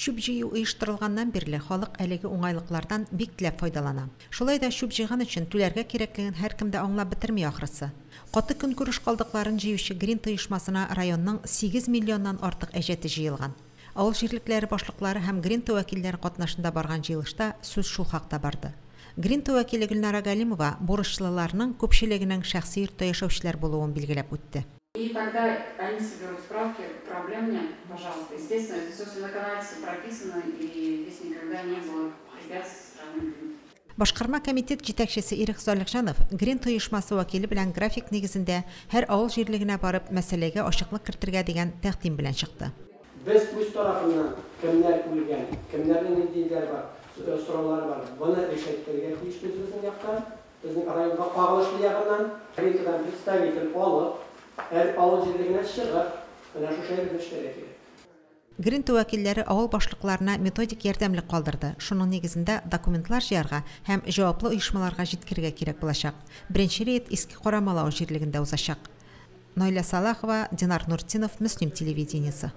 Шүп җыю оештырылганнан бирле халык әлеге уңайлыклардан бик теләп файдалана. Шулай да шүп җыйган өчен түләргә кирәклеген һәркем дә аңлап бетерми ахрысы. Каты көнкүреш калдыкларын җыючы Грин оешмасына районның 8 миллионнан артык әҗәте җыелган. Авыл җирлекләре башлыклары һәм Грин вәкилләре катнашында барган җыелышта сүз шул хакта барды. Грин вәкиле Гөлнара Галимова бурычлыларның күпчелегенең шәхси йортта яшәүчеләр булуын билгеләп үтте. И когда они соберут справки, проблем нет, пожалуйста. Естественно, это все в законодательстве прописано, и здесь никогда не было препятствий со стороны Грин. Башкарма комитет җитәкчесе Ирек Салихҗанов Грин оешмасы вәкиле белән график нигезендә һәр авыл җирлегенә барып мәсьәләгә ачыклык кертергә дигән тәкъдим белән чыкты. Без үз тарафыннан кемнәр үлгән, кемнәрнең идеяләре бар, сораулары бар. Буны решеткәргә тиешле безнең яктан, безнең районга кагылышлы ягыннан Гриндан представитель алып, һәр авыл җирлегенә чыгып, менә шу шәһәрдә эшләргә кирәк. Грин вәкилләре авыл башлыкларына методик ярдәмлек калдырды. Шуның нигезендә документлар җыярга һәм җаваплы оешмаларга җиткергә кирәк булачак. Беренче рейд Иске Карамала җирлегендә узачак. Найля Салахова, Динар Нуртинов, Мөслим телевидениесе.